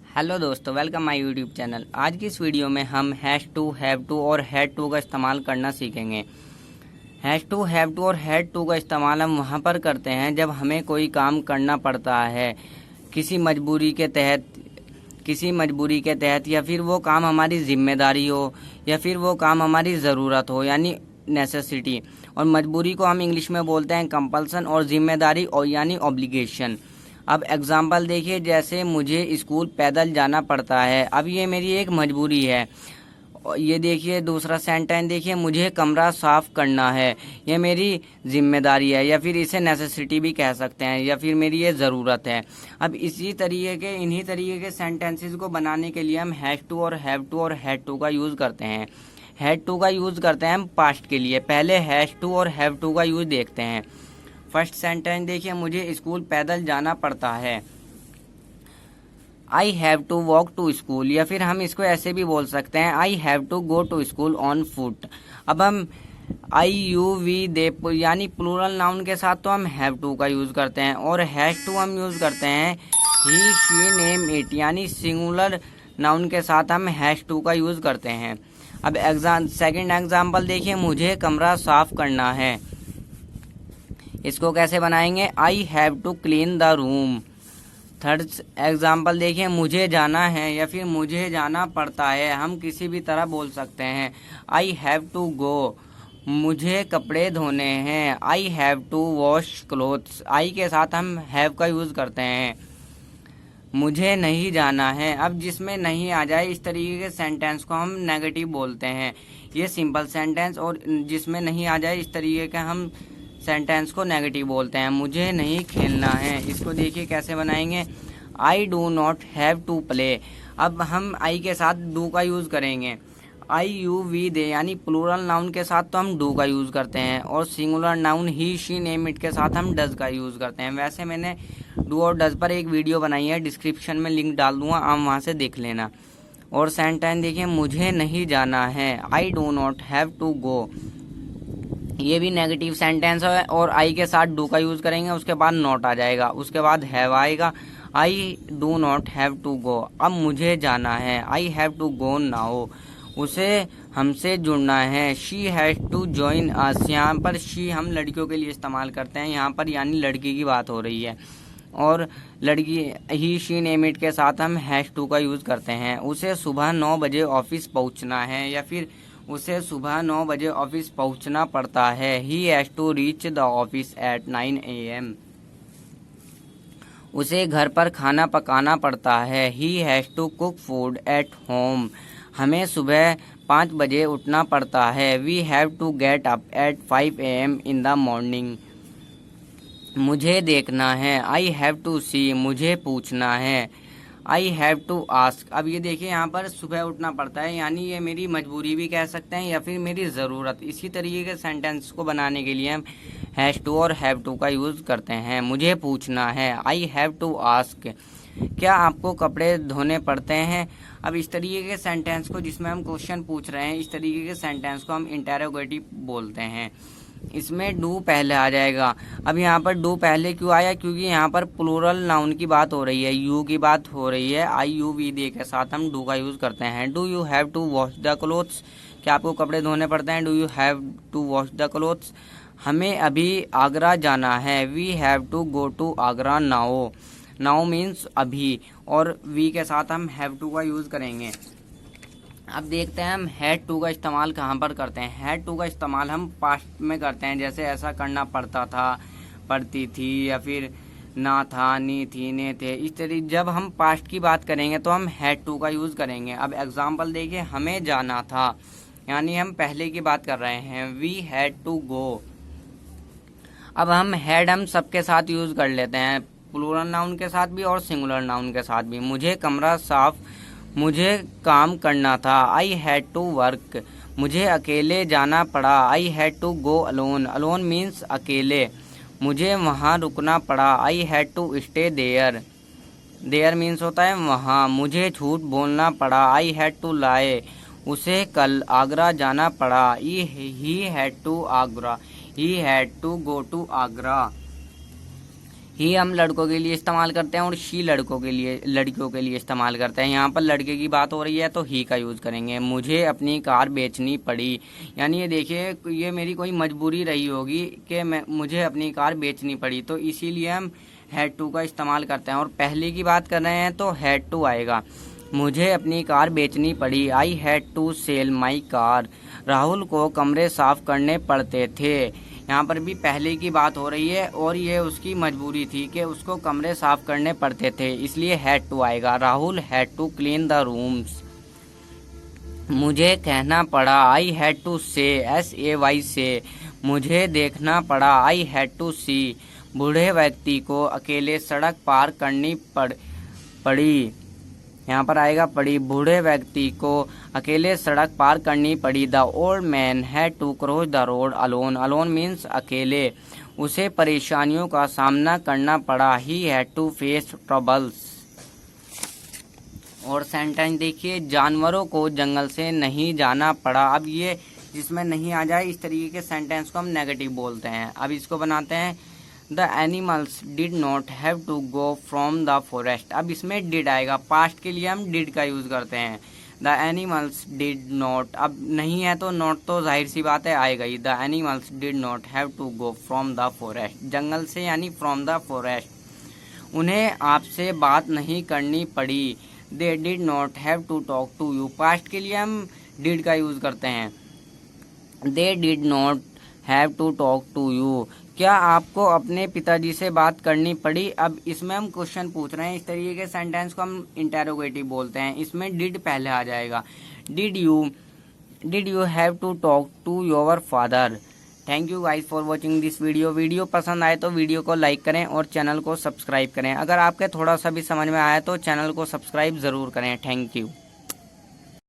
Hello दोस्तों, welcome my YouTube channel. आज की इस वीडियो में हम हैश टू, हैव टू और हैड टू का इस्तेमाल करना सीखेंगे। हैश टू, हैव टू और हैड टू का इस्तेमाल हम वहाँ पर करते हैं जब हमें कोई काम करना पड़ता है किसी मजबूरी के तहत या फिर वो काम हमारी जिम्मेदारी हो या फिर वो काम हमारी ज़रूरत हो, यानी नेसेसिटी। और मजबूरी को हम इंग्लिश में बोलते हैं कंपल्सन, और जिम्मेदारी और यानी ऑब्लिगेशन। अब एग्जाम्पल देखिए, जैसे मुझे स्कूल पैदल जाना पड़ता है। अब ये मेरी एक मजबूरी है। और ये देखिए दूसरा सेंटेंस देखिए, मुझे कमरा साफ करना है। ये मेरी जिम्मेदारी है, या फिर इसे नेसेसिटी भी कह सकते हैं, या फिर मेरी ये ज़रूरत है। अब इन्हीं तरीके के सेंटेंसेस को बनाने के लिए हम हैव टू और हैव टू और हैड टू का यूज़ करते हैं। हैड टू का यूज़ करते हैं हम पास्ट के लिए। पहले हैव टू और हैव टू का यूज़ देखते हैं। फर्स्ट सेंटेंस देखिए, मुझे स्कूल पैदल जाना पड़ता है। I have to walk to school, या फिर हम इसको ऐसे भी बोल सकते हैं, I have to go to school on foot. अब हम आई यू वी दे यानी प्लूरल नाउन के साथ तो हम हैव टू का यूज़ करते हैं, और हैज टू हम यूज़ करते हैं ही शी नेम इट, यानी सिंगुलर नाउन के साथ हम हैज टू का यूज़ करते हैं। अब सेकंड एग्जाम्पल देखिए, मुझे कमरा साफ करना है। इसको कैसे बनाएंगे, I have to clean the room. Third example देखिए, मुझे जाना है या फिर मुझे जाना पड़ता है, हम किसी भी तरह बोल सकते हैं। आई हैव टू गो, मुझे कपड़े धोने हैं। I have to wash clothes, I के साथ हम हैव का यूज़ करते हैं। मुझे नहीं जाना है, अब जिसमें नहीं आ जाए इस तरीके के सेंटेंस को हम नेगेटिव बोलते हैं। ये सिंपल सेंटेंस, और जिसमें नहीं आ जाए इस तरीके के हम सेंटेंस को नेगेटिव बोलते हैं। मुझे नहीं खेलना है, इसको देखिए कैसे बनाएंगे, I do not have to play. अब हम आई के साथ डू का यूज़ करेंगे। आई यू वी दे यानी प्लूरल नाउन के साथ तो हम डू का यूज़ करते हैं, और singular noun he she name it के साथ हम डज का यूज़ करते हैं। वैसे मैंने डू और डज पर एक वीडियो बनाई है, डिस्क्रिप्शन में लिंक डाल दूंगा, आप वहाँ से देख लेना। और सेंटेंस देखिए, मुझे नहीं जाना है, I do not have to go. ये भी नेगेटिव सेंटेंस है, और आई के साथ डू का यूज़ करेंगे, उसके बाद नॉट आ जाएगा, उसके बाद हैव आएगा। I do not have to go, अब मुझे जाना है, I have to go now. उसे हमसे जुड़ना है, she has to join us. यहाँ पर शी हम लड़कियों के लिए इस्तेमाल करते हैं, यहाँ पर यानी लड़की की बात हो रही है। और लड़की ही शी नेम इट के साथ हम हैज टू का यूज़ करते हैं। उसे सुबह 9 बजे ऑफिस पहुँचना है, या फिर उसे सुबह 9 बजे ऑफिस पहुंचना पड़ता है। He has to reach the office at 9 AM। उसे घर पर खाना पकाना पड़ता है। He has to cook food at home. हमें सुबह 5 बजे उठना पड़ता है। We have to get up at 5 AM in the morning. मुझे देखना है, आई हैव टू सी, मुझे पूछना है, आई हैव टू आस्क। अब ये देखिए, यहाँ पर सुबह उठना पड़ता है, यानी ये मेरी मजबूरी भी कह सकते हैं, या फिर मेरी ज़रूरत। इसी तरीके के सेंटेंस को बनाने के लिए हम हैज टू और हैव टू का यूज़ करते हैं। मुझे पूछना है, आई हैव टू आस्क, क्या आपको कपड़े धोने पड़ते हैं। अब इस तरीके के सेंटेंस को, जिसमें हम क्वेश्चन पूछ रहे हैं, इस तरीके के सेंटेंस को हम इंटेरोगेटिव बोलते हैं। इसमें डू पहले आ जाएगा। अब यहाँ पर डू पहले क्यों आया, क्योंकि यहाँ पर प्लूरल नाउन की बात हो रही है, यू की बात हो रही है। आई यू वी दे के साथ हम डू का यूज़ करते हैं। Do you have to wash the clothes, क्या आपको कपड़े धोने पड़ते हैं। Do you have to wash the clothes. हमें अभी आगरा जाना है। We have to go to Agra now. Now means अभी, और वी के साथ हम हैव टू का यूज़ करेंगे। अब देखते हैं हम हैड टू का इस्तेमाल कहाँ पर करते हैं। हैड टू का इस्तेमाल हम पास्ट में करते हैं, जैसे ऐसा करना पड़ता था, पड़ती थी, या फिर ना था, नी थी, ने थे। इस तरीके जब हम पास्ट की बात करेंगे तो हम हैड टू का यूज़ करेंगे। अब एग्जाम्पल देखिए, हमें जाना था, यानी हम पहले की बात कर रहे हैं। We had to go. अब हम हैड हम सबके साथ यूज़ कर लेते हैं, प्लूरल नाउन के साथ भी और सिंगुलर नाउन के साथ भी। मुझे कमरा साफ, मुझे काम करना था, आई हैड टू वर्क। मुझे अकेले जाना पड़ा, I had to go alone. Alone means अकेले। मुझे वहाँ रुकना पड़ा, I had to stay there. There means होता है वहाँ। मुझे झूठ बोलना पड़ा, आई हैड टू लाई। उसे कल आगरा जाना पड़ा, he had to Agra. He had to go to Agra. ही हम लड़कों के लिए इस्तेमाल करते हैं और शी लड़कों के लिए लड़कियों के लिए इस्तेमाल करते हैं। यहाँ पर लड़के की बात हो रही है तो ही का यूज़ करेंगे। मुझे अपनी कार बेचनी पड़ी, यानी ये देखिए ये मेरी कोई मजबूरी रही होगी कि मुझे अपनी कार बेचनी पड़ी, तो इसीलिए हम हैड टू का इस्तेमाल करते हैं। और पहले की बात कर रहे हैं तो हैड टू आएगा। मुझे अपनी कार बेचनी पड़ी, I had to sell my car. Rahul को कमरे साफ करने पड़ते थे। यहाँ पर भी पहले की बात हो रही है और ये उसकी मजबूरी थी कि उसको कमरे साफ करने पड़ते थे, इसलिए हैड टू आएगा। Rahul had to clean the rooms. मुझे कहना पड़ा, I had to say, SAY से। मुझे देखना पड़ा, आई हैड टू सी। बूढ़े व्यक्ति को अकेले सड़क पार करनी पड़ी। यहाँ पर आएगा पड़ी। बूढ़े व्यक्ति को अकेले सड़क पार करनी पड़ी। The old man had to cross the road alone. Alone means अकेले। उसे परेशानियों का सामना करना पड़ा। He had to face troubles. और सेंटेंस देखिए, जानवरों को जंगल से नहीं जाना पड़ा। अब ये जिसमें नहीं आ जाए इस तरीके के सेंटेंस को हम नेगेटिव बोलते हैं। अब इसको बनाते हैं, the animals did not have to go from the forest. अब इसमें डिड आएगा, पास्ट के लिए हम डिड का यूज़ करते हैं। द एनिमल्स डिड नॉट, अब नहीं है तो नॉट तो जाहिर सी बात है आएगा ही। The animals did not have to go from the forest, जंगल से यानी फ्रॉम द फॉरेस्ट। उन्हें आपसे बात नहीं करनी पड़ी। They did not have to talk to you, past के लिए हम डिड का यूज़ करते हैं। They did not have to talk to you. क्या आपको अपने पिताजी से बात करनी पड़ी। अब इसमें हम क्वेश्चन पूछ रहे हैं, इस तरीके के सेंटेंस को हम इंटेरोगेटिव बोलते हैं। इसमें डिड पहले आ जाएगा। Did you have to talk to your father. Thank you guys for watching this video पसंद आए तो वीडियो को लाइक करें और चैनल को सब्सक्राइब करें। अगर आपके थोड़ा सा भी समझ में आया तो चैनल को सब्सक्राइब ज़रूर करें। Thank you.